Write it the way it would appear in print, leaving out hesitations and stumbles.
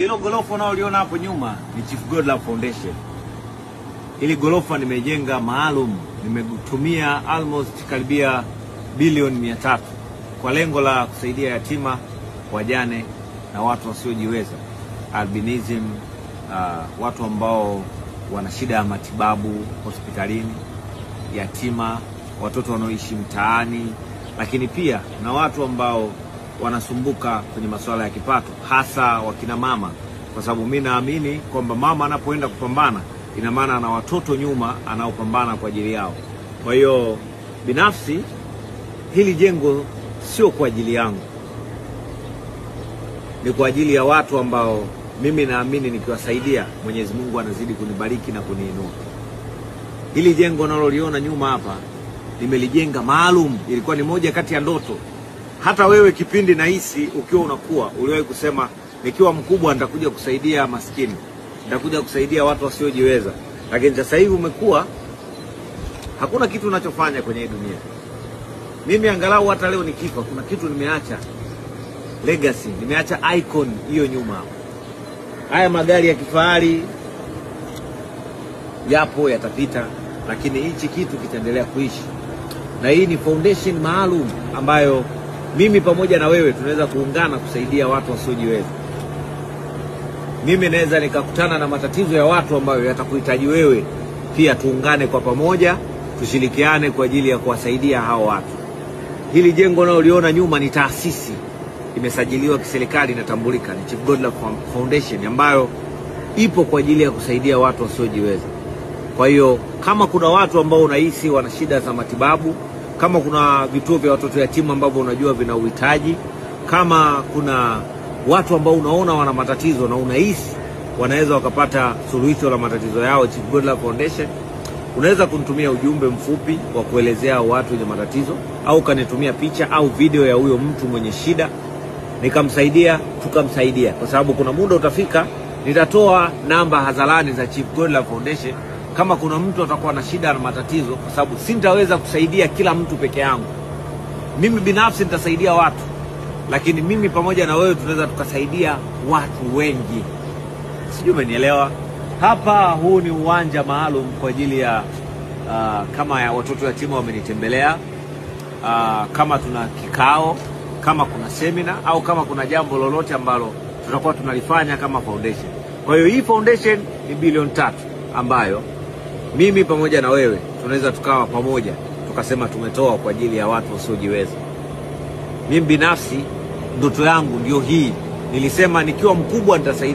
Hilo gorofa unaoliona hapo nyuma ni Chief Godlove Foundation. Hili gorofa nimejenga maalum, nimetumia almost karibia bilioni 300 kwa lengo la kusaidia yatima, wajane na watu wasiojiweza, albinism, watu ambao wana shida ya matibabu hospitalini, yatima, watoto wanaoishi mtaani, lakini pia na watu ambao wanasumbuka kwenye masuala ya kipato, hasa wakina mama, kwa sababu mimi naamini kwamba mama anapoenda kupambana ina maana ana watoto nyuma anaopambana kwa ajili yao. Kwa hiyo binafsi hili jengo sio kwa ajili yangu, ni kwa ajili ya watu ambao mimi naamini nikiwasaidia Mwenyezi Mungu anazidi kunibariki na kuniinua. Hili jengo naloliona nyuma hapa nimelijenga maalum, ilikuwa ni moja kati ya ndoto. Hata wewe kipindi nahisi ukiwa unakuwa uliwahi kusema nikiwa mkubwa nitakuja kusaidia maskini, nitakuja kusaidia watu wasiojiweza. Lakini sasa hivi umekuwa hakuna kitu unachofanya kwenye dunia. Mimi angalau hata leo nikifa kuna kitu nimeacha legacy, nimeacha icon hiyo nyuma. Haya magari ya kifahari yapo, yatapita, lakini hichi kitu kitaendelea kuishi. Na hii ni foundation maalum ambayo mimi pamoja na wewe tunaweza kuungana kusaidia watu wasiojiweza. Mimi naweza nikakutana na matatizo ya watu ambayo yatakuhitaji wewe, pia tuungane kwa pamoja, tushirikiane kwa ajili ya kuwasaidia hao watu. Hili jengo naloliona nyuma ni taasisi imesajiliwa kiserikali, inatambulika, ni Chief Godlove Foundation ambayo ipo kwa ajili ya kusaidia watu wasiojiweza. Kwa hiyo kama kuna watu ambao unahisi wana shida za matibabu, kama kuna vituo vya watoto yatima ambavyo unajua vina uhitaji, kama kuna watu ambao unaona wana matatizo na unahisi wanaweza wakapata suluhisho la matatizo yao Chief Godlove Foundation, unaweza kunitumia ujumbe mfupi wa kuelezea watu wenye matatizo, au kanitumia picha au video ya huyo mtu mwenye shida nikamsaidia, tukamsaidia. Kwa sababu kuna muda utafika nitatoa namba hadharani za Chief Godlove Foundation kama kuna mtu atakuwa na shida na matatizo, kwa sababu sintaweza kusaidia kila mtu peke yangu. Mimi binafsi nitasaidia watu, lakini mimi pamoja na wewe tunaweza tukasaidia watu wengi. Sijui umenielewa? Hapa huu ni uwanja maalum kwa ajili ya kama ya watoto yatima wamenitembelea, kama tuna kikao, kama kuna seminar, au kama kuna jambo lolote ambalo tutakuwa tunalifanya kama foundation. Kwa hiyo hii foundation ni bilioni 3 ambayo mimi pamoja na wewe tunaweza tukawa pamoja tukasema tumetoa kwa ajili ya watu wasiojiweza. Mimi binafsi ndoto yangu ndio hii. Nilisema nikiwa mkubwa nitasaidia